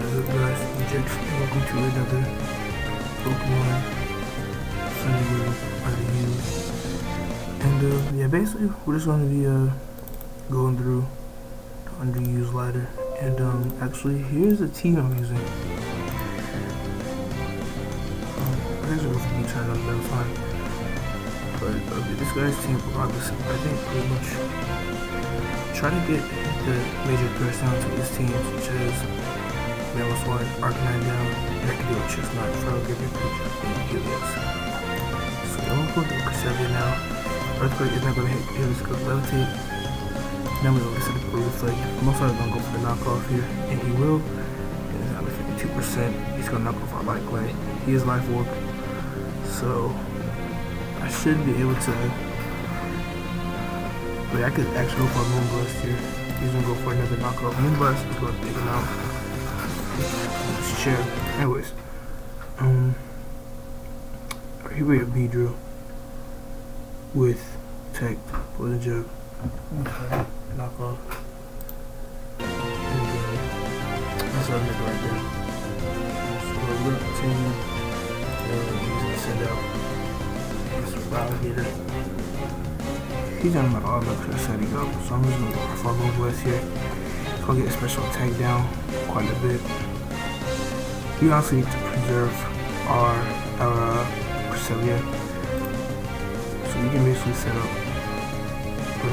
What is up, guys? DJX, and welcome to another Pokemon Sunday review. And yeah, basically we're just going to be going through the underused ladder. And actually, here's the team I'm using. I guess we'll be trying to level fine. But this guy's team, regardless, I think pretty much try to get the major threats down to his teams, such as Melis White, Arcanine down, Necro, Chestnut, Feraligatr, and Helios. So I'm going to go to Cresselia now. Earthquake is not going to hit Helios because Levitate. Now we're going to get to the Blue Flake. Most likely going to go for the knockoff here, and he will. And it's out of 52%. He's going to knock off our Light Clay. He is Life Orb. So I should be able to. Wait, I could actually go for a Moonblast here. He's going to go for another knockoff. Moonblast is going to take him out. This chair. Anyways, here we have Beedrill with Tech, Poison Jug, knockoff, and that's our nigga right there. So we're gonna continue using send out. That's Feraligatr. He's on my automatic setting up, so I'm just gonna go for Moonblast here. He's gonna get a special attack down quite a bit. We also need to preserve our Cresselia, so we can basically set up. But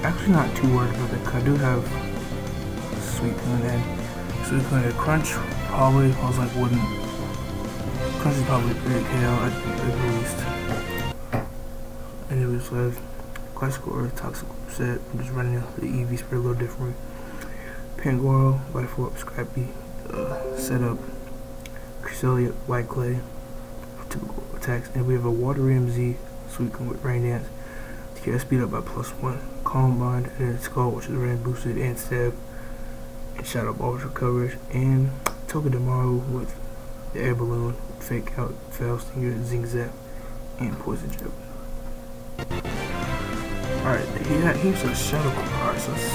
actually not too worried about that, 'cause I do have Suicune and Suicune and Crunch. Probably I was like wouldn't. Crunch is probably 3 KO at the least. And it was like Classical Earth, Toxic Set. I'm just running the EV spread a little different. Pangoro, Life Orb, Scrappy, setup, Cresselia, White Clay, typical attacks. And we have a Water MZ, Suicune with Rain Dance to get speed up by +1. Calm Mind, and then Skull, which is Rain boosted, and Stab, and Shadow Ball with coverage, and Togedemaru with the Air Balloon, Fake Out, Fail Stinger, Zing Zap, and Poison Jab. Alright, here's a Shadow Ball. Alright, so that's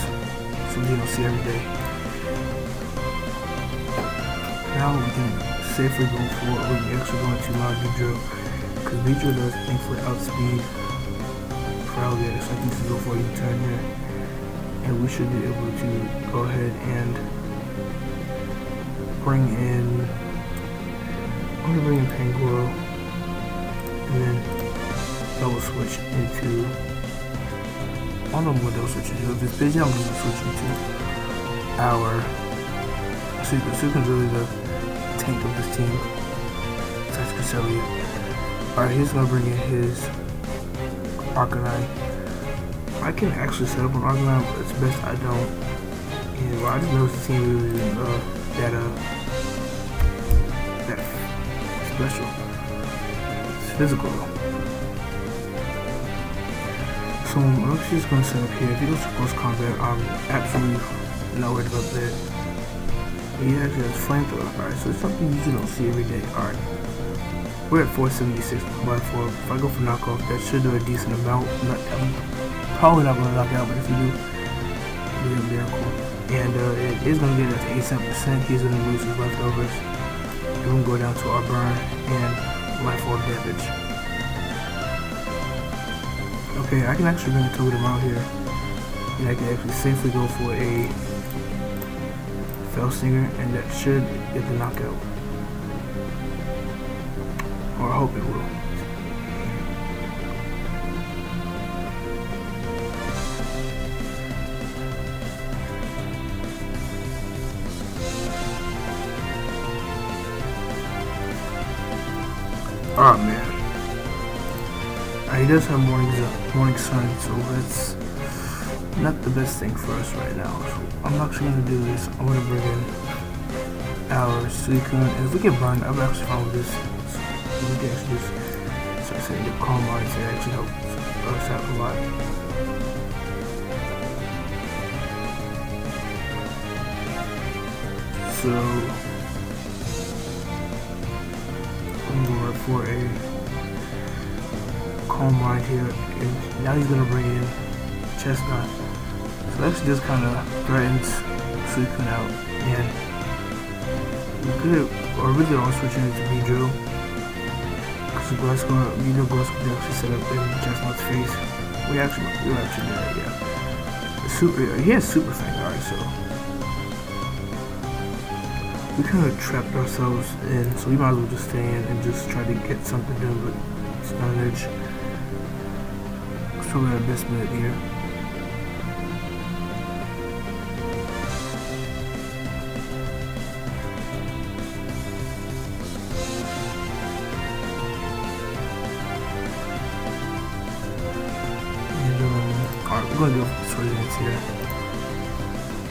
something you don't see every day. Now we can safely go for it. We can actually go into Beedrill, because Beedrill does thankfully outspeed Feraligatr, so I can just go for a U-turn here. And we should be able to go ahead and bring in. I'm going to bring in Pangoro, and then double switch into. I don't know what double switch into. If it's busy, I'm going to switch into our Suicune. Suicune's really the tank of this team. Besides Cresselia. Alright, he's going to bring in his Arcanine. I can actually set up an Arcanine, but it's best I don't. And well, I just noticed the team really isn't that special. It's physical though. So I'm actually just gonna set up here. If he goes to close combat, I'm absolutely not worried about that. He actually has flamethrower. Alright, so it's something you usually don't see every day. Alright. We're at 476 by 4. If I go for knockoff, that should do a decent amount. I'm probably not gonna knock out, but if you do, it'll be a miracle. And it is gonna get up to 87%. He's gonna lose his leftovers. And we're gonna go down to our burn and Life Orb damage. Okay, I can actually bring a Togedemaru here, and I can actually safely go for a Fell Stinger, and that should get the knockout. Or I hope it will. Oh man. He does have morning sun, so that's not the best thing for us right now. So I'm actually going to do this. I'm going to bring in our Suicune, and if we get burned, I'm actually fine with this. So we can actually just start setting up Calm Mind to actually help us out a lot. So I'm going to go for a Calm Mind here, and now he's gonna bring in Chestnut, So it actually just kind of threatens Suicune out, and we could, or really all switching it to Beedrill, because the Beedrill Glasgow could actually set up in Chestnut's face. We actually did that, yeah. He has Super Fang, alright, so we kind of trapped ourselves in, so we might as well just stay in and just try to get something done with Stone Edge. Let's probably our best bet here. Alright, we're gonna go for the Sword Dance here.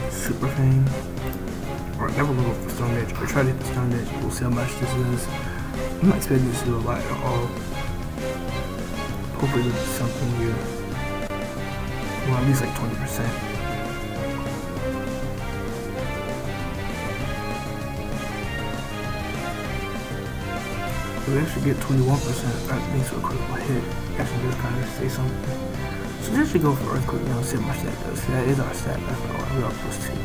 Super Fang. Alright, now we're gonna go for Stone Edge. Or try to hit the Stone Edge. We'll see how much this is. I'm not expecting this to do a lot at all. Hopefully there's something here. Well, at least like 20%. We actually get 21%. That means we're a critical hit. Actually just kind of say something. So let's actually go for Earthquake now and see how much that does. That is our stat after all. We are +2.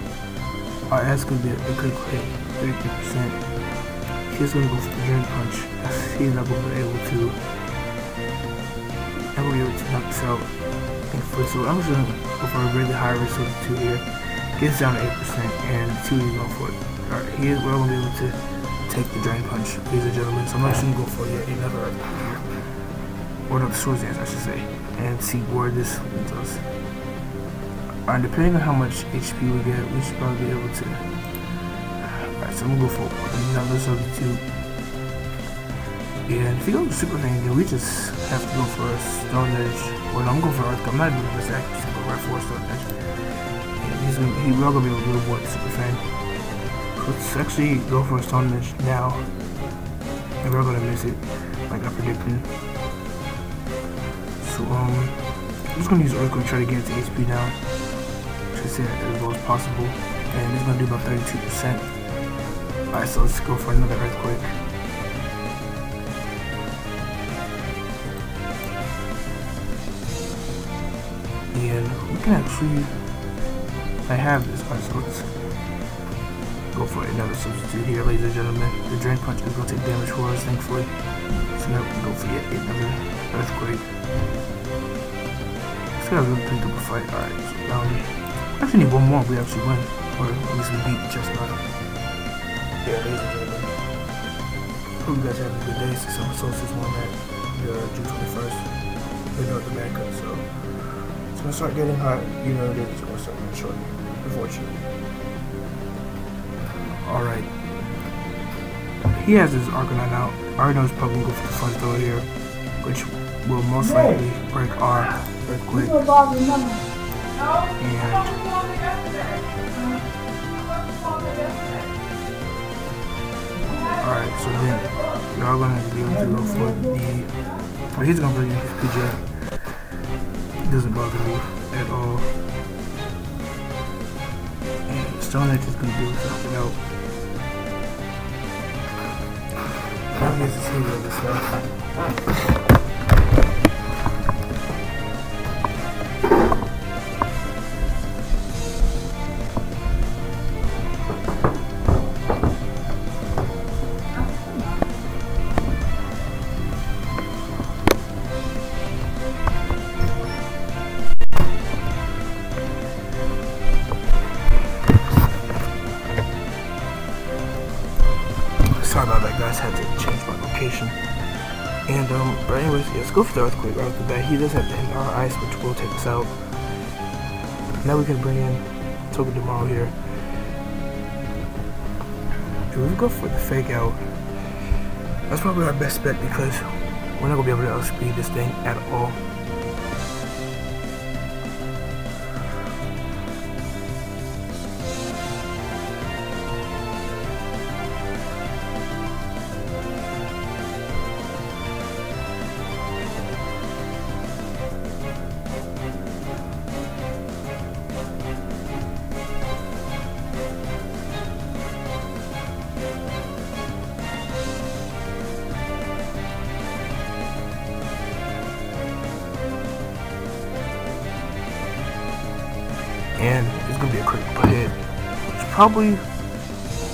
Alright, that's gonna be a critical hit. 33%. He's gonna go for the Drain Punch. He's not gonna be able to. Not gonna be able to knock this out. So I'm just gonna go for a really high risk of 2 here. Gets down to 8% and 2 is going for it. Alright, we're gonna be able to take the Drain Punch, ladies and gentlemen. So I'm not gonna go for yet another Earthquake here. Or another Sword Dance, I should say. And see where this leads us. Alright, depending on how much HP we get, we should probably be able to. Alright, so I'm gonna go for another substitute. And if we go to Super Fang again, we just have to go for a Stone Edge. Well, no, I'm going for Earthquake. I'm not even gonna say just go right for a Stone Edge. And we're gonna be able to avoid the Super Fang. Let's actually go for a Stone Edge now. And we're gonna miss it, like I predicted. So, I'm just gonna use Earthquake to try to get it to HP down. Should say that as low as possible. And it's gonna do about 32%. Alright, so let's go for another Earthquake. And we can actually, I have this, alright, so let's go for another substitute here, ladies and gentlemen. The Drain Punch is gonna take damage for us, thankfully. So now we can go for yet another Earthquake. It's got a really pretty good fight. Alright, so I actually need one more if we actually win. Or at least we beat Chestnut. Yeah, ladies and gentlemen. Hope you guys have a good day. It's Summer Solstice one at June 21st. We know the man cut, so it's gonna start getting hot. You know it is. It's gonna start getting short, unfortunately. Alright. He has his Arcanine out. I already know he's probably gonna go for the front door here, which will most likely break our Earthquake. And alright, so then we are gonna be able to go for the. Well, he's gonna bring in his PJ. It doesn't bother me at all. And Stone Edge is gonna be able to help it out. I guess it's here with this stuff. Sorry about that, guys. Had to change my location. And but anyways, yeah, let's go for the Earthquake right off the bat. He does have to end our ice, which will take us out. Now we can bring in Tomorrow here. And we go for the Fake Out. That's probably our best bet because we're not gonna be able to outspeed this thing at all. and it's gonna be a critical hit, which probably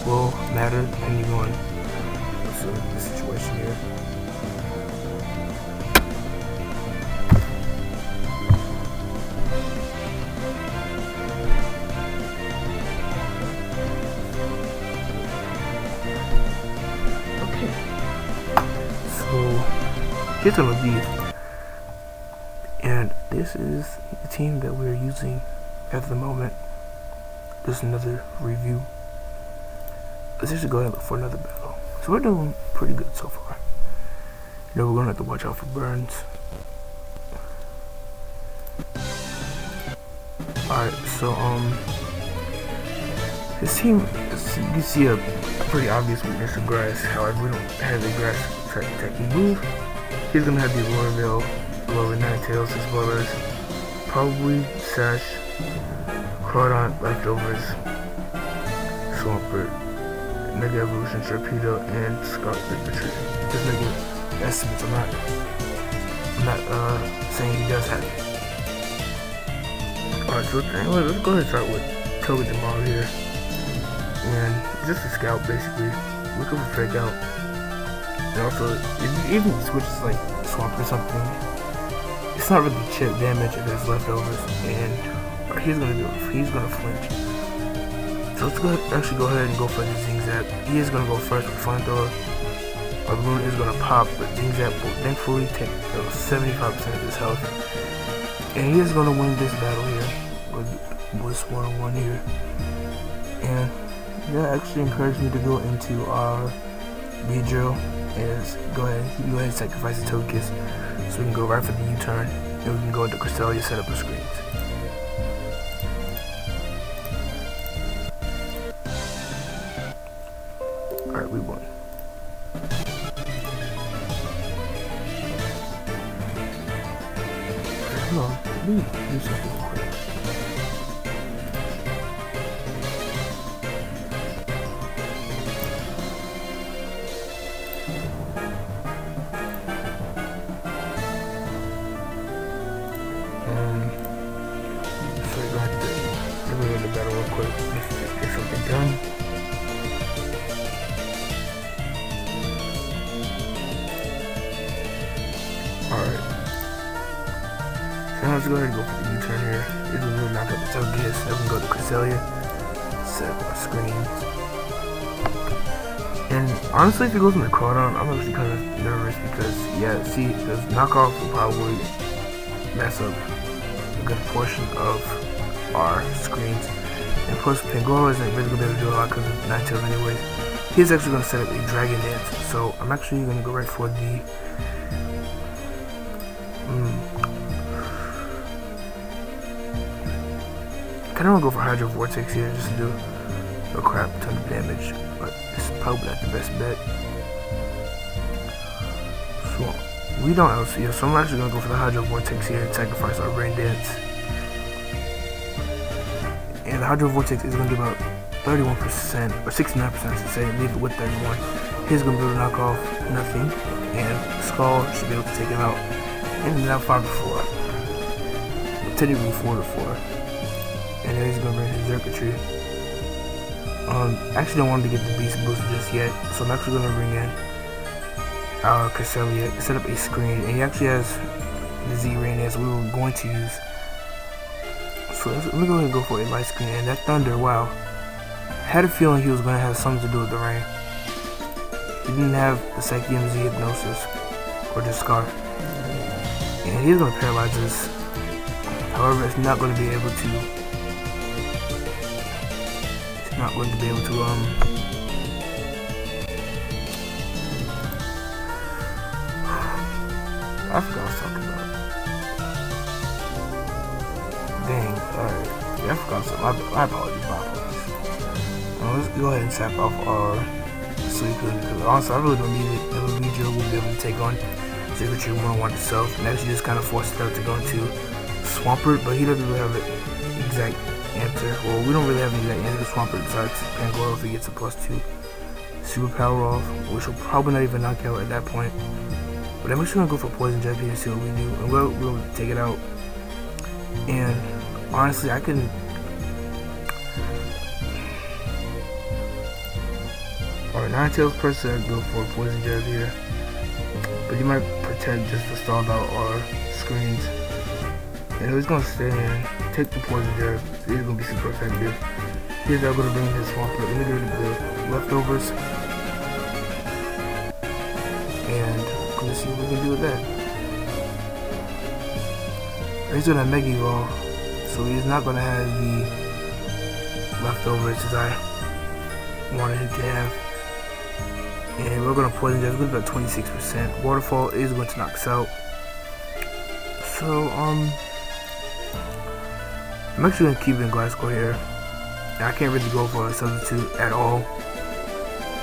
will matter depending on the situation here. Here's gonna be, and this is the team that we're using at the moment. Just another review. Let's just go ahead and look for another battle. So we're doing pretty good so far. You know, we're gonna have to watch out for burns. Alright, so this team, you can see a pretty obvious weakness of grass. However, we don't have a grass attacking move. He's gonna have the Lorville, Lower Ninetales, as well as probably Sash, Crawdon, Leftovers, Swampert, Mega Evolution, Torpedo, and Scarlet Infantry. Just making estimates. I'm not saying he does have it. Alright, so anyway, let's go ahead and start with Togejamal here. And just a scout basically, looking for fake out. And also, even if he switches like Swamp or something, it's not really chip damage if there's leftovers, and he's gonna flinch. So let's actually go ahead and go for the Zingzap. He is gonna go first with Flamethrower. Our balloon is gonna pop, but Zingzap will thankfully take 75% of his health, and he is gonna win this battle here with this one-on-one here. And that actually encouraged me to go into our B-Drill. Is go ahead and sacrifice the Togekiss so we can go right for the U-turn, and we can go into Cresselia, set up the screens. Alright, we won. Hold on, let me do something real quick. Alright. So let's go ahead and go for the U-turn here. It's gonna really knock out the Togekiss. Then we can go to Cresselia, set up our screens. And honestly, if he goes into Crawdon, I'm actually kind of nervous because, yeah, see, the knockoff will probably mess up a good portion of our screens. And plus, Pangoro isn't really going to be able to do a lot because of Ninetales anyways. He's actually going to set up a Dragon Dance. So I'm actually going to go right for the... I kind of want to go for Hydro Vortex here just to do a crap ton of damage. But it's probably not the best bet. So we don't LCS. So I'm actually going to go for the Hydro Vortex here and sacrifice our Rain Dance. And the Hydro Vortex is going to do about 31% or 69% to say, leave it with 31. He's going to be able to knock off nothing, and Skull should be able to take him out. And now 5-4. Technically 4-4. And then he's going to bring his Circuitry. Actually don't want to get the Beast Boost just yet, so I'm actually going to bring in our Cresselia, set up a screen, and he actually has the Z-Rain as we were going to use. So let me go ahead and go for a light screen. And that Thunder, wow. I had a feeling he was going to have something to do with the rain. He didn't have the Psyche MZ Hypnosis or Discard. And he's going to paralyze us. However, it's not going to be able to. It's not going to be able to, I forgot what I was talking about. Dang, alright. Yeah, I forgot something. My apologies, let's go ahead and tap off our Suicune, because honestly, I really don't need it. Illumination will be able to take on Circuitry 101 itself, and actually just kind of force it out to go into Swampert, but he doesn't really have an exact answer. Well, we don't really have an exact answer to Swampert besides Pangoro if he gets a +2 superpower off, which will probably not even knock out at that point. But I'm actually going to go for Poison Jet and see what we do, and we'll take it out. And honestly, I can Alright, Ninetales percent go for Poison Jab here. But you might pretend just to stall out our screens. And he's gonna stay in, take the Poison Jab. He's gonna be super effective. He's now gonna bring his Swamp Flip. Let me get rid of the leftovers. And I'm gonna see what we can do with that. He's gonna Mega Evolve, so he's not gonna have the leftovers as I wanted him to have. And we're gonna Poison Jab. It's gonna be about 26%. Waterfall is going to knock us out. So I'm actually gonna keep it in Glasgow here. I can't really go for a substitute at all,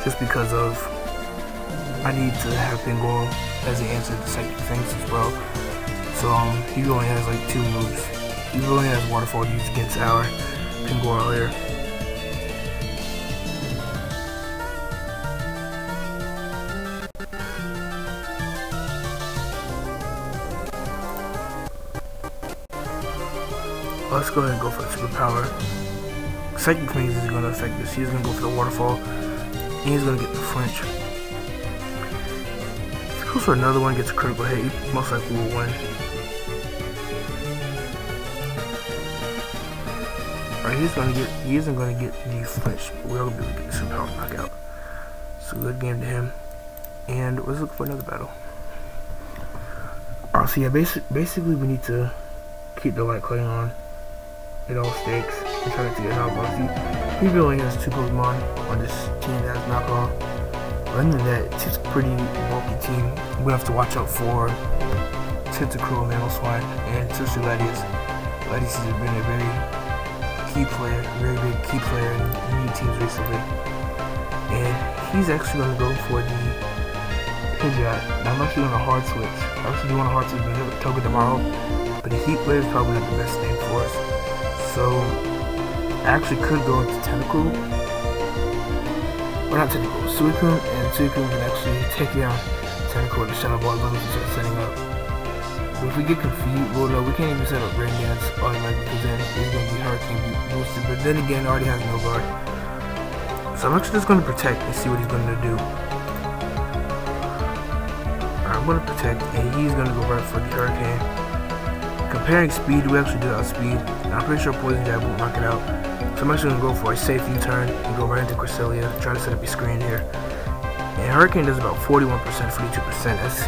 just because of I need to have Pingoro as the answer to psychic things as well. So he only has like 2 moves. He only has Waterfall to use against our Pingoro here. Let's go ahead and go for the superpower. Psychic Wings is going to affect this. He's going to go for the Waterfall. And he's going to get the flinch. If he goes for another one, gets a critical hit, he most likely will win. Alright, he isn't going to get the flinch, but we're going to be able to get the superpower knockout. So good game to him. And let's look for another battle. Alright, so yeah, basically we need to keep the Light Clay on. It all stakes and try not to get knockoff. He really has 2 Pokemon on this team that has knockoff. Other than that, it's just a pretty bulky team. We have to watch out for Tentacruel and Mamoswine and especially Latias. Latias has been a very key player, very big key player in new teams recently. And he's actually going to go for the Pidgeot. Now I'm actually on a hard switch. I actually do want a hard switch with Togedemaru, but the Heat Wave is probably not the best thing for us. So I actually could go into Tentacruel, or not Tentacruel, Suicune, and Suicune can actually take down Tentacruel to Shadow Ball as we start setting up. But if we get confused, well no, we can't even set up Rain Dance automatically because then it's going to be Hurricane boosted, but then again, already has no guard. So I'm actually just going to protect and see what he's going to do. I'm going to protect, and he's going to go right for the Hurricane. Comparing speed, we actually do outspeed. I'm pretty sure Poison Jab won't knock it out. So I'm actually going to go for a safe U-turn and go right into Cresselia, try to set up a screen here. And Hurricane does about 41%, 42%. That's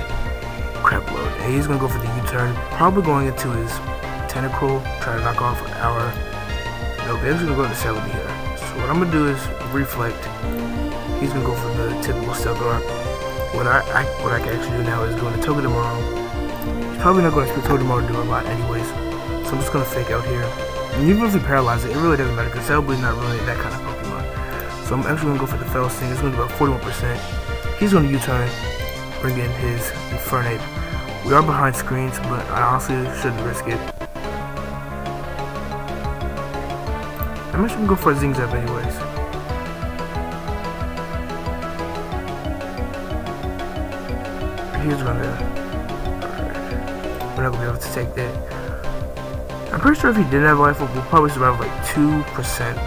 crap load. And he's going to go for the U-turn, probably going into his Tentacruel, try to knock off our... No, he's going to go to Celebi here. So what I'm going to do is Reflect. He's going to go for the typical Stealth Guard. What I can actually do now is go into Togedemaru. He's probably not going to expect Togedemaru to do a lot anyways. So I'm just going to fake out here. And even if we paralyze it, it really doesn't matter because Celebi is not really that kind of Pokemon. So I'm actually going to go for the Fell Sting. It's going to be about 41%. He's going to U-turn, bring in his Infernape. We are behind screens, but I honestly shouldn't risk it. I'm actually going to go for a Zing Zap anyways. He's going to... We're not going to be able to take that. I'm pretty sure if he didn't have Life Up, we'll probably survive like 2%.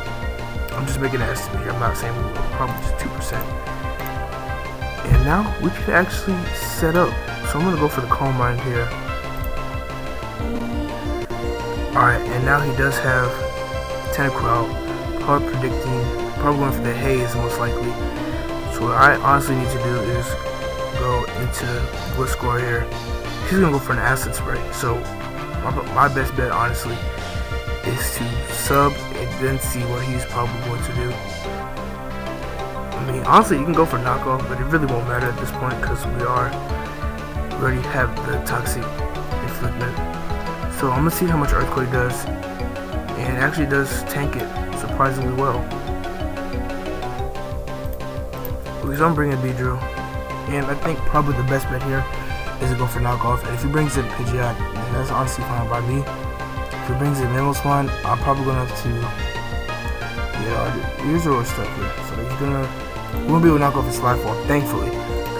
I'm just making an estimate here. I'm not saying we will. Probably just 2%. And now we could actually set up. So I'm going to go for the Calm Mind here. Alright, and now he does have Tentacruel out. Probably predicting, probably going for the Haze most likely. So what I honestly need to do is go into Blitzcore here. He's going to go for an Acid Spray. So my best bet honestly is to sub and then see what he's probably going to do. I mean, honestly, you can go for knockoff, but it really won't matter at this point because we already have the Toxic Inflictment. So I'm gonna see how much Earthquake does, and it actually does tank it surprisingly well. Because I'm bringing Beedrill, and I think probably the best bet here is to go for knockoff. And if he brings in Pidgeot, then that's honestly fine by me. If he brings in Mamoswine, I'm probably gonna have to. Yeah, here's where we're stuck here. So he's gonna. We won't be able to knock off his Slide Fall, thankfully.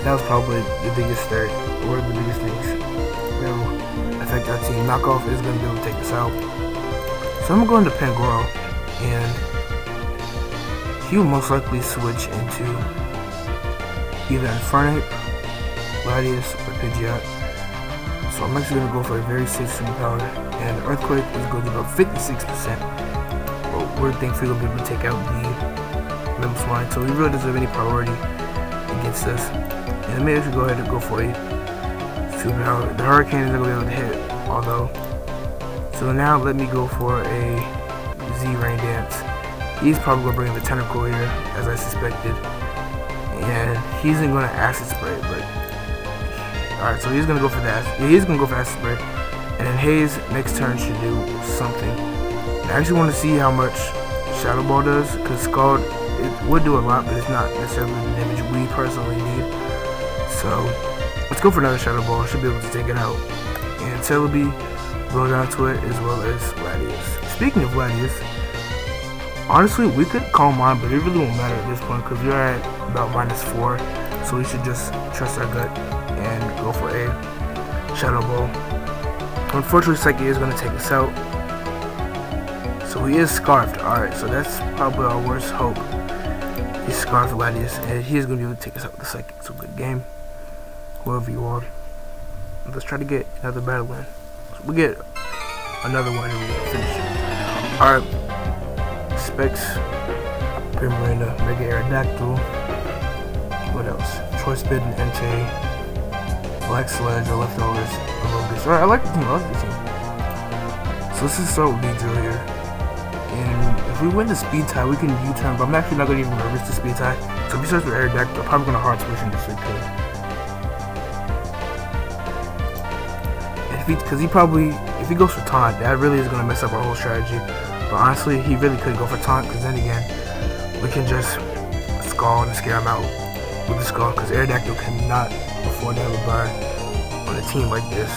That was probably the biggest threat, or the biggest things that will affect our team. Knockoff is gonna be able to take us out. So I'm going to Pangoro, and he will most likely switch into either Infernape, Gladius, or Pidgeot. So I'm actually going to go for a very safe superpower, and Earthquake is going to be about 56%. But we're thankfully going to be able to take out the Limb Swine, so he really doesn't have any priority against us. And I may actually go ahead and go for a superpower. The Hurricane is going to be able to hit, although. So now let me go for a Z-Rain Dance. He's probably going to bring the Tentacle here, as I suspected. And he's going to Acid Spray, but alright, so he's going to go for that. Yeah, he's going to go for Acid Spray. And then Haze next turn should do something. And I actually want to see how much Shadow Ball does, because Scald, it would do a lot, but it's not necessarily the damage we personally need. So let's go for another Shadow Ball. Should be able to take it out. And Celebi, blow down to it, as well as Gladius. Speaking of Gladius, honestly, we could calm mine, but it really won't matter at this point because we're at about -4. So we should just trust our gut and go for a Shadow Ball. Unfortunately, Psyche is going to take us out. So he is Scarfed. Alright, so that's probably our worst hope. He's Scarfed Gladius, and he is going to be able to take us out with the Psychic. So good game. Whoever you are. Let's try to get another battle in. So we get another one and we finish it. Alright. Specs, Primarina, Mega Aerodactyl. What else? Choice Bid and Entei, Black Sledge, or Leftovers, Amogus. Alright, I like the team. I like the team. So let's just start with Beedrill here. And if we win the speed tie, we can U-turn, but I'm actually not going to even risk the speed tie. So if he starts with Aerodactyl, I'm probably going to hard switch into Suicune. Because he probably, if he goes for Taunt, that really is going to mess up our whole strategy. But honestly, he really could go for Taunt, because then again, we can just Scald and scare him out with the Scald, because Aerodactyl cannot afford to have a burn on a team like this.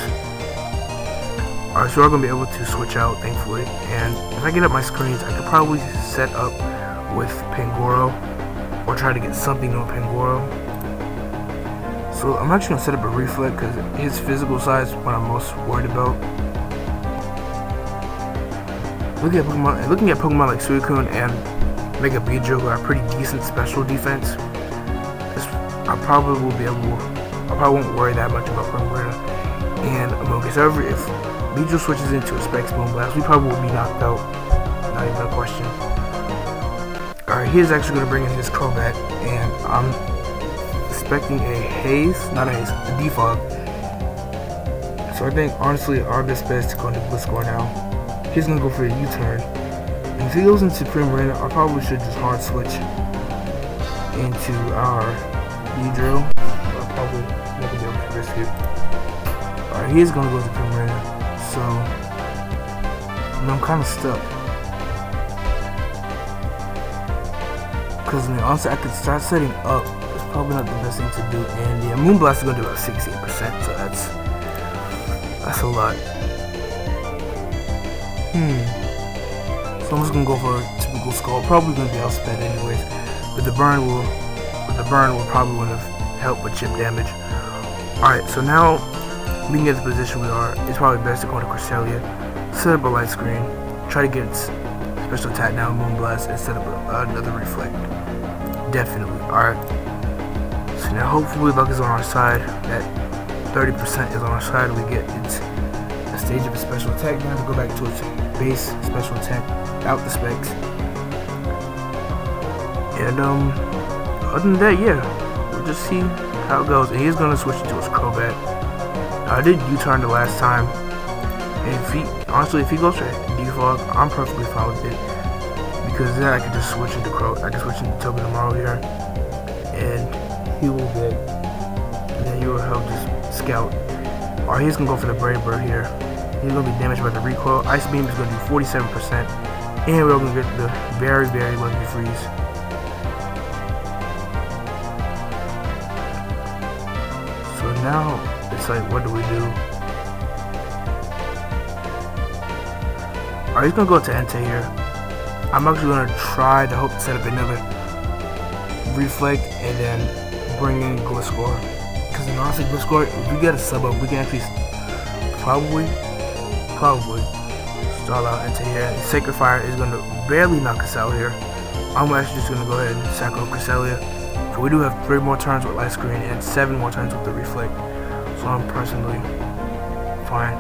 Alright, so we're going to be able to switch out, thankfully. And if I get up my screens, I could probably set up with Pangoro, or try to get something on Pangoro. So I'm actually going to set up a Reflect, because his physical side is what I'm most worried about. Looking at Pokemon like Suicune and Mega Beedrill, who are pretty decent special defense, I probably won't worry that much about Primarina and Amogus. However, if Beedrill switches into a Specs Moonblast, we probably will be knocked out. Not even a question. Alright, he is actually going to bring in his Crobat, and I'm expecting a Haze, not a Haze, a Defog. So I think, honestly, our best bet is to go into Blitzcore now. He's going to go for a U-turn. And if he goes into Primarina, I probably should just hard switch into our Beedrill. I'll probably not be able to risk it. Alright, he is going to go to Primarina. So, I'm kind of stuck. Because, I mean, honestly, I could start setting up. It's probably not the best thing to do. And yeah, Moonblast is going to do about 68%. So that's a lot. So I'm just gonna go for a typical Skull. Probably gonna be outsped anyways. But the burn will probably would have helped with chip damage. Alright, so now being in the position we are, it's probably best to go to Cresselia, set up a light screen, try to get its special attack down, Moonblast, and set up another Reflect. Definitely. Alright. So now hopefully luck is on our side. That 30% is on our side. We get its stage of a special attack. We have to go back to its base special attack out the specs. And other than that, yeah, we'll just see how it goes. And he's gonna switch into his Crobat. I did U-turn the last time, and if he goes for Defog, I'm perfectly fine with it, because then I can just switch into I can switch into Togedemaru here, and he will get, and then he will help just scout. Or he's gonna go for the Brave Bird here. He's going to be damaged by the recoil. Ice Beam is going to do 47%. And we're going to get the very, very lucky freeze. So now, it's like, what do we do? Alright, he's going to go into Entei here. I'm actually going to try to hope to set up another Reflect and then bring in Gliscor. Because honestly, Gliscor, if we get a sub up, we can actually probably stall out into here. And Sacred Fire is going to barely knock us out here. I'm actually just going to go ahead and sack up Cresselia So we do have 3 more turns with light screen and 7 more turns with the reflect. So I'm personally fine.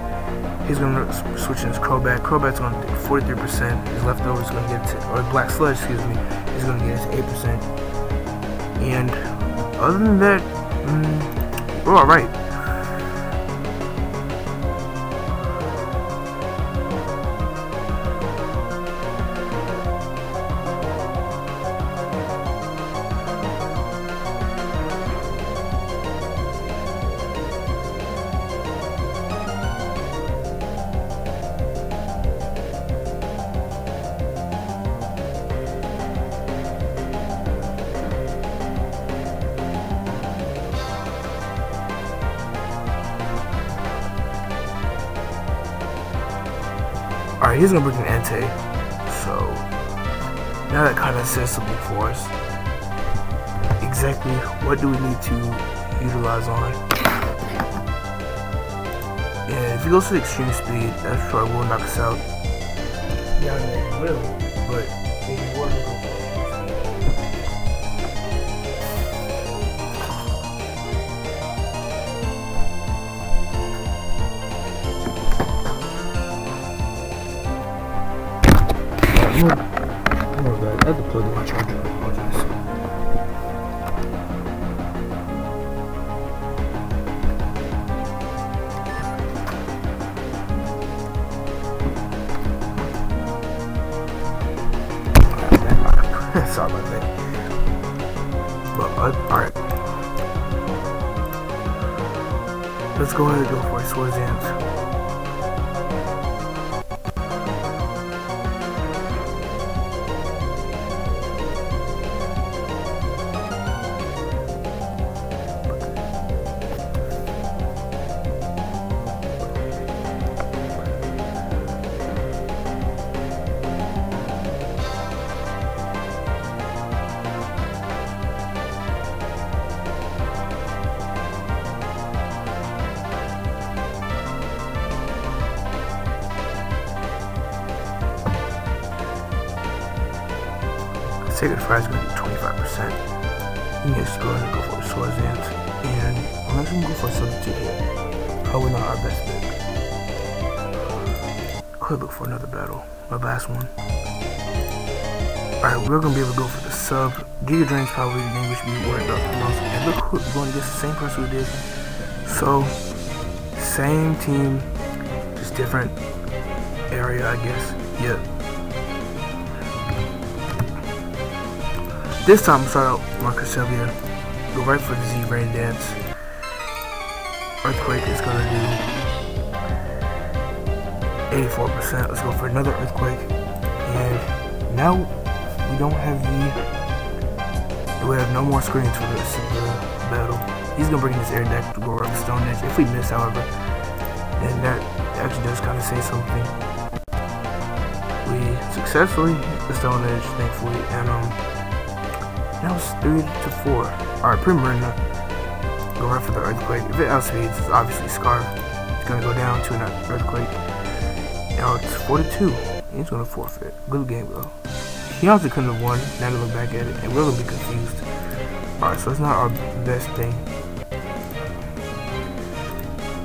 He's gonna switch in his Crobat. Crobat's gonna take 43%. His leftover is gonna get to, or Black Sludge, excuse me, is gonna get it to 8%. And other than that, we're alright. Alright, he's gonna bring an Entei. So now that kind of says something for us. Exactly what do we need to utilize on? And if he goes to extreme speed, that's probably will knock us out. Yeah, it will, but if he was to go for I had to plug in my charger. I apologize. Sorry about that. But alright. Let's go ahead and go for a Swords Dance. Sacred Fire is going to be 25%. You can just go ahead and go for the Swords Dance. And I'm actually going to go for a substitute here. Probably not our best pick. Could look for another battle. My last one. Alright, we're going to be able to go for the sub. Giga Drain's probably the name we should be worried about the most. And look who we're going against the same person who did. So, same team, just different area, I guess. Yep. This time, start out Marcus Sylvia. Go right for the Z Rain Dance. Earthquake is gonna do 84%. Let's go for another Earthquake. And now we don't have we have no more screens for the rest of the battle. He's gonna bring this air deck to go around the Stone Edge. If we miss, however, then that actually does kind of say something. We successfully hit the Stone Edge, thankfully, and now it's 3 to 4. Alright, Primarina. Go right for the Earthquake. If it outspeeds, it's obviously Scarf. It's gonna go down to an Earthquake. Now it's 4 to 2. He's gonna forfeit. Good game though. He honestly couldn't have won. Now to look back at it, and we're gonna be confused. Alright, so it's not our best thing.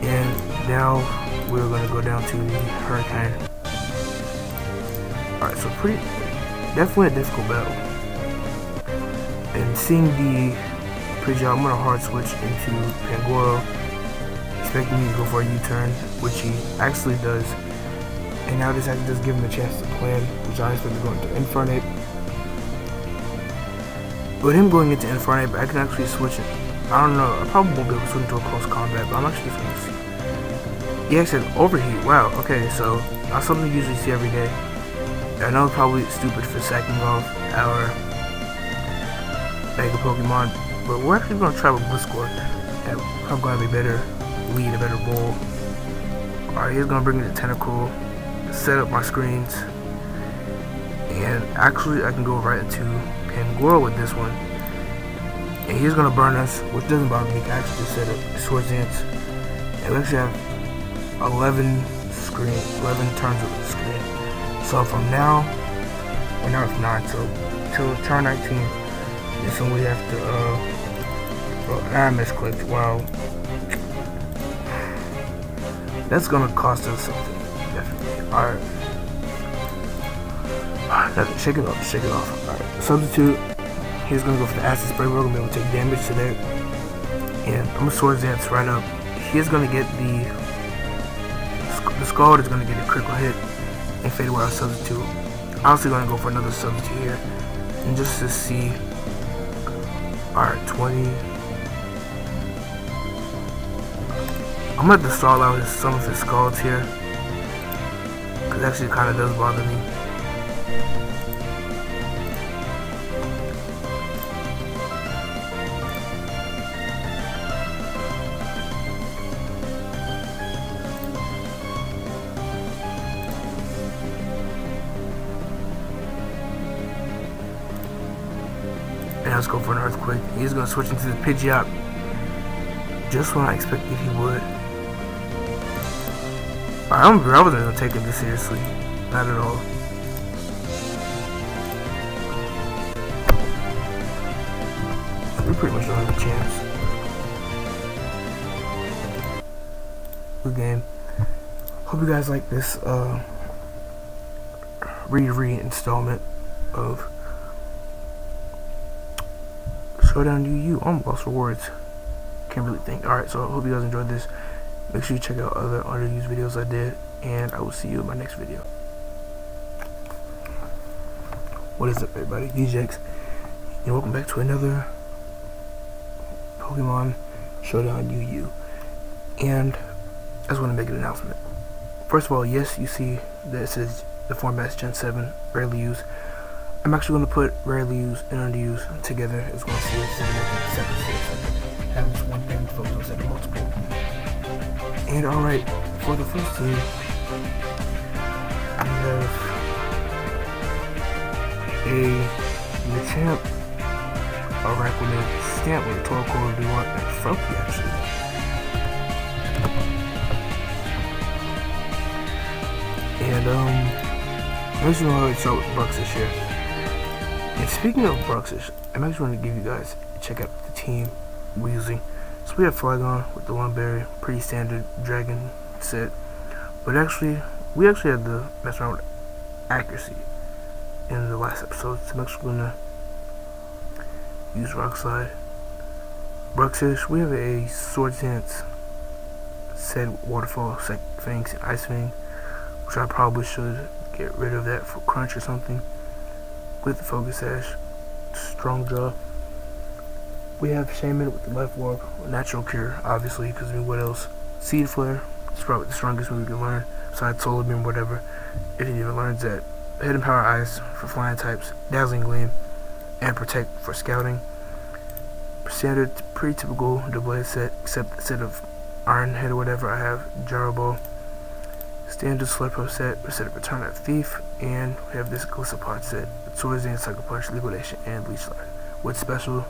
And now we're gonna go down to the Hurricane. Alright, so definitely a difficult battle. And seeing the pre-job, I'm going to hard switch into Pangoro, expecting me to go for a U-turn, which he actually does. And now this actually does give him a chance to plan, which I expect to go into Infernape. With him going into Infernape, I can actually switch it. I don't know, I probably won't be able to switch into a close combat, but I'm actually just going to see. EX said overheat, wow, okay, so not something you usually see every day. I know it's probably stupid for sacking off our Mega Pokemon, but we're actually going to try with Blitzcore. And I'm going to have a better lead, a better bowl. Alright, he's going to bring me the Tentacle, set up my screens, and actually I can go right into Pangoro with this one. And he's going to burn us, which doesn't bother me. I actually just set up Swords Dance. And we actually have 11 turns of the screen. So from now, or now it's 9, so till turn 19, This one we have to, I misclicked. Wow. That's gonna cost us something, definitely. Alright. Shake it off, shake it off. Alright, substitute. He's gonna go for the acid spray. We're gonna be able to take damage to that. And I'm gonna Swords Dance right up. He's gonna get the Scald is gonna get a critical hit and fade away our substitute. Honestly, gonna go for another substitute here. And just to see. Alright, 20. I'm gonna have to stall out some of his Scalds here. Because actually it kind of does bother me. And let's go for an Earthquake. He's gonna switch into the Pidgeot. Just when I expected he would. I wasn't gonna take him this seriously. Not at all. We pretty much don't have a chance. Good game. Hope you guys like this re-installment of Showdown UU. I'm lost for words. Can't really think. Alright, so I hope you guys enjoyed this. Make sure you check out other underused videos I did, and I will see you in my next video. What is up, everybody? DJX, and welcome back to another Pokemon Showdown UU. And I just want to make an announcement. First of all, yes, you see that it says the format's Gen 7, rarely used. I'm actually going to put rarely used and underused together. It's going to see it separate series. Have this one thing focused instead of multiple. And alright, for the first team, we have a Machamp, a Raquanet, Stamp with a Torkoal, Duat, and Froakie actually. And let's go ahead and start with Bruxish here. And speaking of Bruxish, I'm actually going to give you guys a check out the team we're using. So we have Flygon with the Lumberry, pretty standard dragon set. But actually, we actually had to mess around with accuracy in the last episode. So I'm actually going to use Rock Slide. Bruxish, we have a Swords Dance set, Waterfall, Psychic Fangs, and Ice Fang, which I probably should get rid of that for Crunch or something. With the Focus Sash, Strong Jaw. We have Shaman with the Life Warp, Natural Cure, obviously, because I mean, what else? Seed Flare, it's probably the strongest move you can learn, besides Solar Beam, whatever. If you even learns that. Hidden Power Ice for flying types, Dazzling Gleam, and Protect for scouting. Standard, pretty typical double-head set, except instead of Iron Head or whatever, I have Gyro Ball. Standard Slurpo set, instead of Return of Thief, and we have this Gliscopod set, Swords Dance, Sucker Punch, Liquidation, and Leech Slide, with special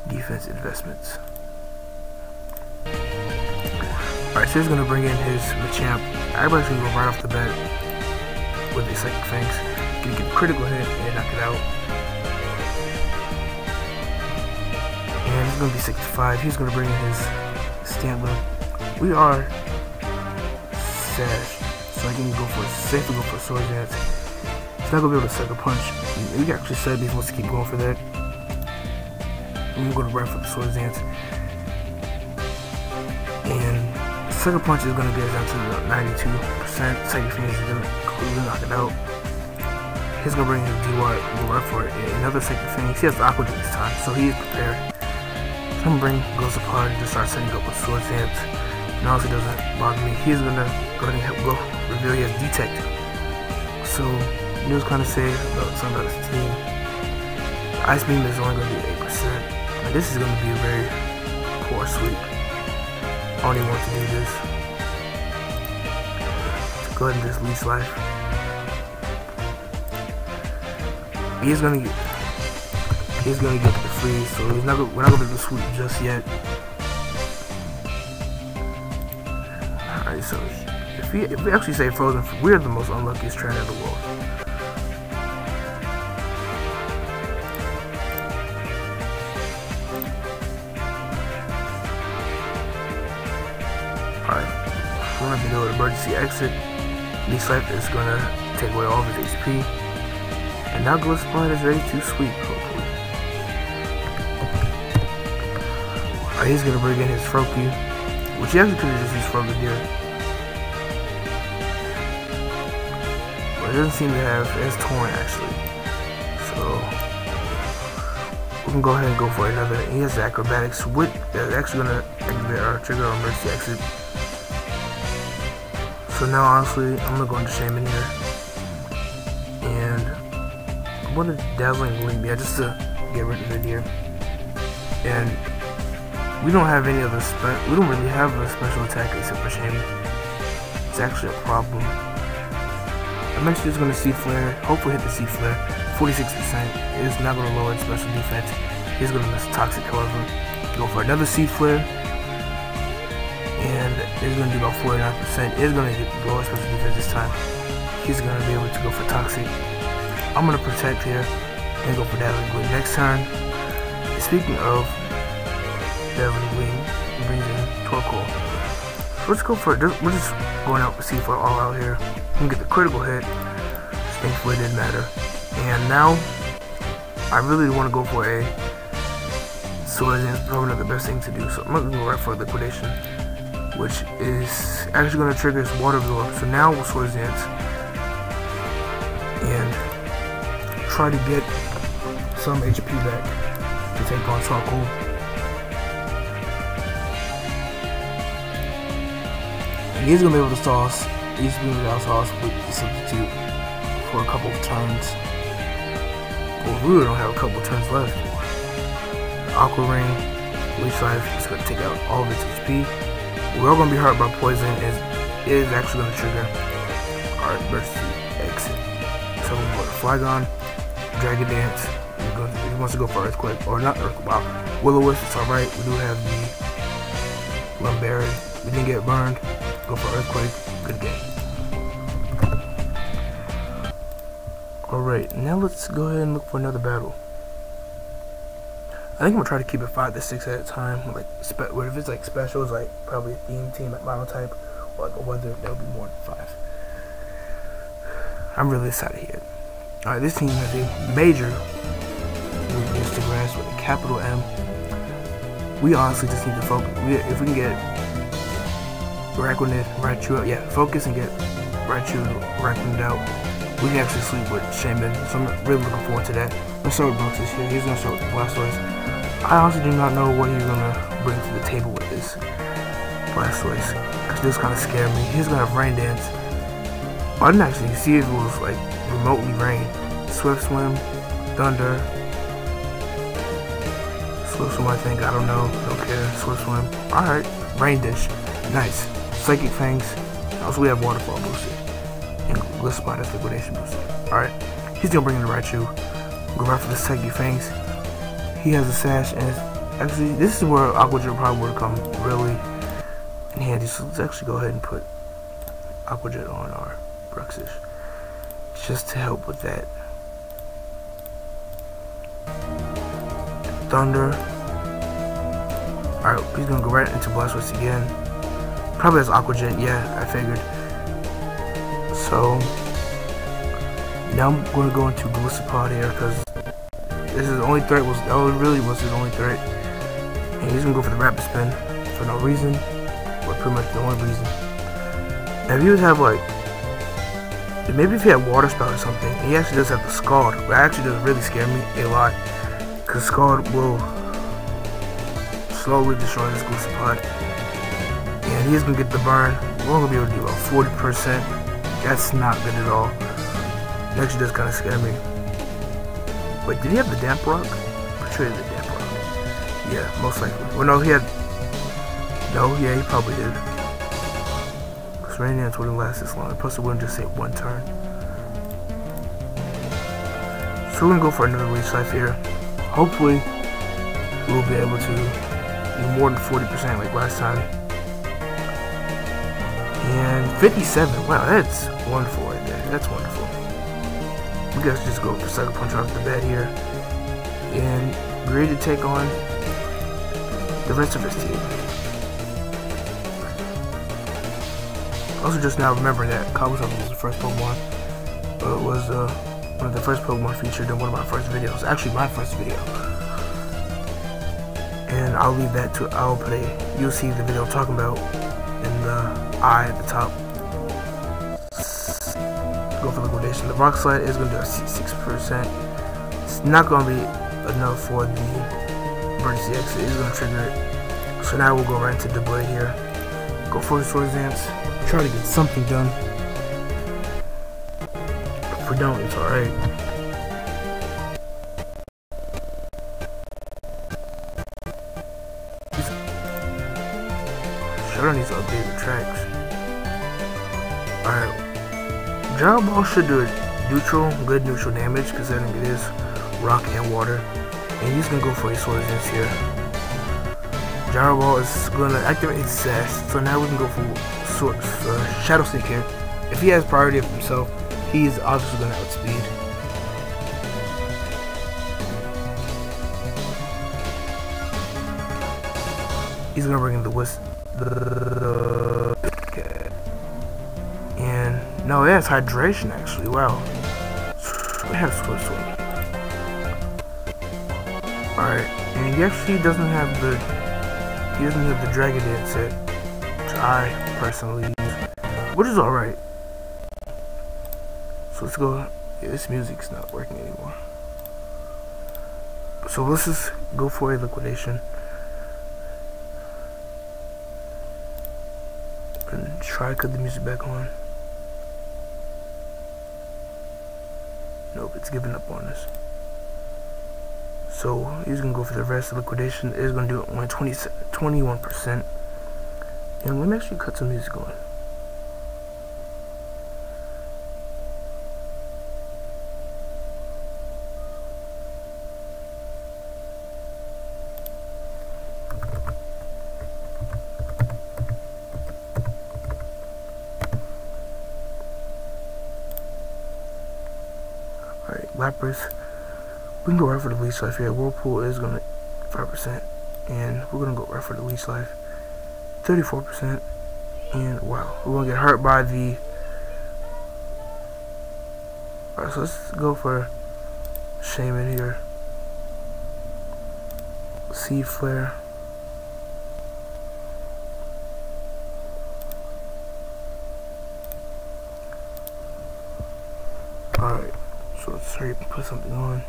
defense investments. Alright, so he's going to bring in his Machamp. I'm actually going to go right off the bat with the Psychic Fangs. Going to get a critical hit and knock it out. And he's going to be 65. He's going to bring in his Stantler. We are Sash, so I can go for safely go for Sword Dance. He's not going to be able to Sucker Punch. We actually said he wants to keep going for that. I'm going to run for the Swords Dance. And Sucker Punch is going to get us down to about 92%. Psychic Fangs is going to completely knock it out. He's going to bring his D-Watt and go right for it. And another Psychic Fangs. He has the Aqua Jet this time, so he is prepared. So I'm going to bring Gliscopod and just start setting up with Swords Dance. And honestly, doesn't bother me. He's going to go ahead and reveal he has Detect. So, news kind of say about some of his team. Ice Beam is only going to be 8%. And this is going to be a very poor sweep. I don't even want to do this. So go ahead and just Leech Life. He's going to get the freeze, so we're not going to do the sweep just yet. Alright, so if we actually say Frozen, we're the most unluckiest trainer in the world. have to go to emergency exit. Leech Life is gonna take away all of his HP. And now Glow Spot is ready to sweep, hopefully. Alright, he's gonna bring in his Froakie, which he actually could have just used Froakie here. But it doesn't seem to have, it's torn actually. So we can go ahead and go for another. He has the acrobatics, which is actually gonna activate our trigger on emergency exit. So now honestly, I'm gonna go into Shaman here. And I wanted Dazzling Gleam, yeah, just to get rid of it here. And we don't have any other we don't really have a special attack except for Shaman. It's actually a problem. I mentioned he's gonna Seed Flare, hopefully hit the Seed Flare. 46%. It's not gonna lower its special defense. He's gonna miss Toxic, however. Go for another Seed Flare. And it's gonna do about 49%. It's gonna get lower special defense this time. He's gonna be able to go for Toxic. I'm gonna protect here and go for Dazzling Gleam next turn. Speaking of Dazzling Gleam, brings in Torkoal. So let's go for it. We're just going out for C4 all out here. We can get the critical hit. Thankfully, it didn't matter. And now, I really want to go for a Swords Dance. Probably not the best thing to do. So I'm gonna go right for Liquidation, which is actually gonna trigger his Water Absorb. So now we'll Swords Dance and try to get some HP back to take on Torkoal. And he's gonna be able to toss. He's gonna be able to toss with the substitute for a couple of turns. Well, we really don't have a couple of turns left. The Aqua Ring, Leech Life is gonna take out all of its HP. We're all gonna be hurt by poison, and it is actually gonna trigger our emergency exit. So we're gonna go to Flygon, Dragon Dance. He wants to go for Earthquake, or not Earthquake. Wow, Will-O-Wisp. It's alright. We do have the Lumberry. We didn't get burned. Go for Earthquake. Good game. Alright, now let's go ahead and look for another battle. I think I'm gonna try to keep it 5 to 6 at a time. Like, if it's like specials, like probably a theme team, like Mono Type, or like a weather, that would be more than 5. I'm really excited here. Alright, this team has a major move against the grass with a capital M. We honestly just need to focus. If we can get Raichu out, yeah, focus and get Raichu out, we can actually sleep with Shaman. So I'm really looking forward to that. Let's start with Brutus here. He's gonna start with Blastoise. I honestly do not know what he's gonna bring to the table with this Blastoise. Actually, this kind of scared me. He's gonna have Rain Dance. I didn't actually see if it was like remotely rain. Swift Swim, Thunder, Swift Swim, I think. I don't know. Don't care. Swift Swim. Alright. Rain Dish. Nice. Psychic Fangs. Also, we have Waterfall boosted. And Glitch Spot as Liquidation boosted. Alright. He's gonna bring in the Raichu. Go right for the Psychic Fangs. He has a Sash, and actually, this is where Aqua Jet probably would come really in handy. So let's actually go ahead and put Aqua Jet on our Bruxish, just to help with that. Thunder. Alright, he's gonna go right into Blastoise again. Probably has Aqua Jet, yeah, I figured. So now I'm gonna go into Golisopod here because this is the only threat really was his only threat. And he's gonna go for the Rapid Spin for no reason. But pretty much the only reason. Now if he would have like, maybe if he had Water Spout or something, he actually does have the Scald, but that actually does really scare me a lot. Because Scald will slowly destroy this Golisopod. And he's gonna get the burn. We're gonna be able to do about 40%. That's not good at all. It actually does kind of scare me. Wait, did he have the Damp Rock? I'm sure he had the Damp Rock. Yeah, most likely. Well, no, he had. No, yeah, he probably did. Because Rain Dance wouldn't last this long. Plus, it wouldn't just say one turn. So, we're gonna go for another Leech Life here. Hopefully, we'll be able to do more than 40% like last time. And 57. Wow, that's wonderful right there. That's wonderful. We guys just go for Sucker Punch off the bat here. And be ready to take on the rest of his team. Also, just now remembering that Kabutops was the first Pokemon. It was one of the first Pokemon featured in one of my first videos. Actually, my first video. And I'll leave that to, you'll see the video I'm talking about in the eye at the top. Go for liquidation. The rock slide is going to do a 6%. It's not going to be enough for the DJX. It is going to trigger it. So now we'll go right into the blade here. Go for the Swords Dance. Try to get something done. If we don't, it's alright. Shadow needs to update the tracks. Alright. Gyro Ball should do good neutral damage, considering it is rock and water. And he's gonna go for a Swords Dance here. Gyro Ball is gonna activate his sass, so now we can go for Shadow Sneak here. If he has priority of himself, he is obviously gonna outspeed. He's gonna bring in the Wisp. Okay. And no, it has hydration actually. Wow. It has Swim. Alright, and he actually doesn't have the Dragon Dance set, which I personally use, which is alright. So let's go. Yeah, this music's not working anymore. So let's just go for a liquidation. And try to cut the music back on. Nope, it's giving up on us. So he's gonna go for the rest. The liquidation is gonna do it only 21%. And let me actually cut some music on. Alright, Lapras. We can go right for the leech life here. Whirlpool is gonna 5%, and we're gonna go right for the leech life, 34%, and wow, we're gonna get hurt by the. Alright, so let's go for Shaman here. Seed Flare. Alright, so let's hurry up and put something on.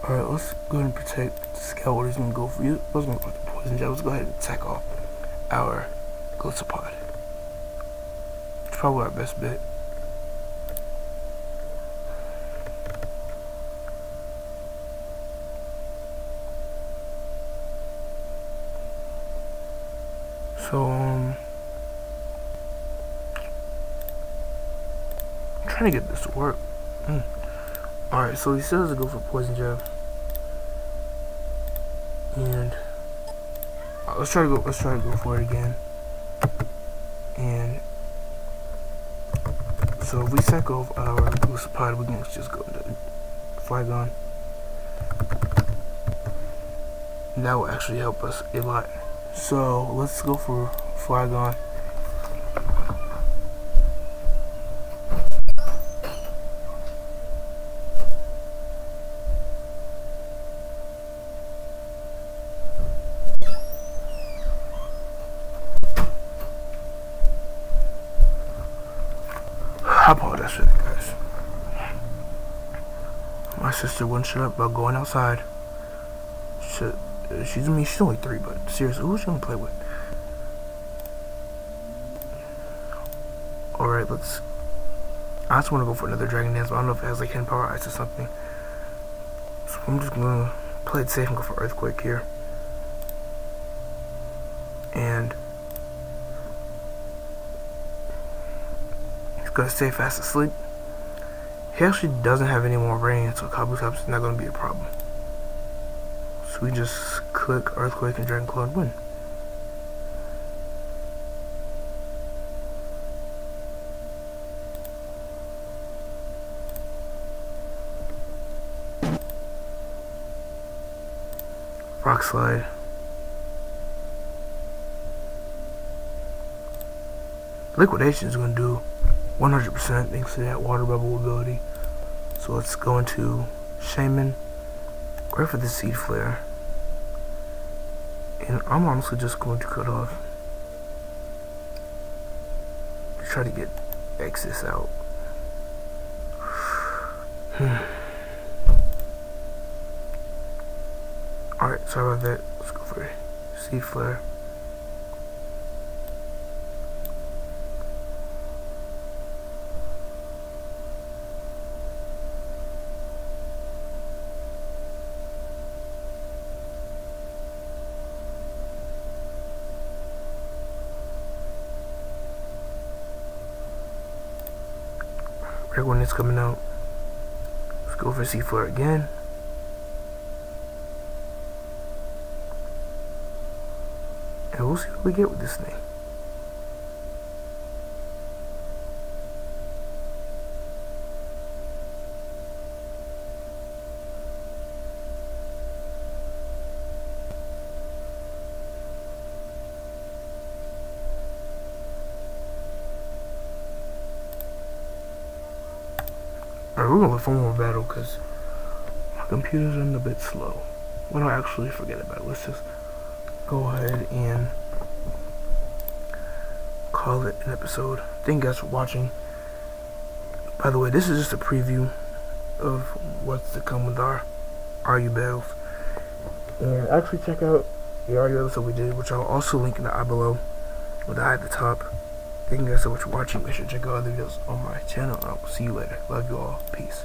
Alright, let's go ahead and protect Scout. He's gonna go for you. I was gonna put the poison jab. Let's go ahead and attack off our Glycerpod. It's probably our best bet. So I'm trying to get this to work. Alright, so he says to go for poison jab. And let's try to go for it again. And so if we sack off our Glycerpod, we can just go into Flygon. And that will actually help us a lot. So let's go for Flygon. I apologize for that, guys. My sister wouldn't shut up about going outside. She's only 3, but seriously, who's she gonna play with? Alright, I just want to go for another Dragon Dance, but I don't know if it has like Hidden Power Ice or something. So I'm just gonna play it safe and go for Earthquake here. And he's gonna stay fast asleep. He actually doesn't have any more rain, so Kabutops is not gonna be a problem. So we just click Earthquake and Dragon Claw and win. Rock Slide. Liquidation is going to do 100% thanks to that water bubble ability. So let's go into Shaman, right for the Seed Flare. And I'm honestly just going to cut off to try to get excess out. Alright, sorry about that. Let's go for Seed Flare. Right when it's coming out, let's go for Seed Flare again. And we'll see what we get with this thing. Alright, we're gonna look for more battle because my computer's running a bit slow. We don't actually forget about it. Let's just go ahead and call it an episode. Thank you guys for watching. By the way, this is just a preview of what's to come with our RU battles. And actually check out the RU episode we did, which I'll also link in the eye below with the eye at the top. Thank you guys so much for watching. Make sure to check out other videos on my channel, and I'll see you later. Love you all. Peace.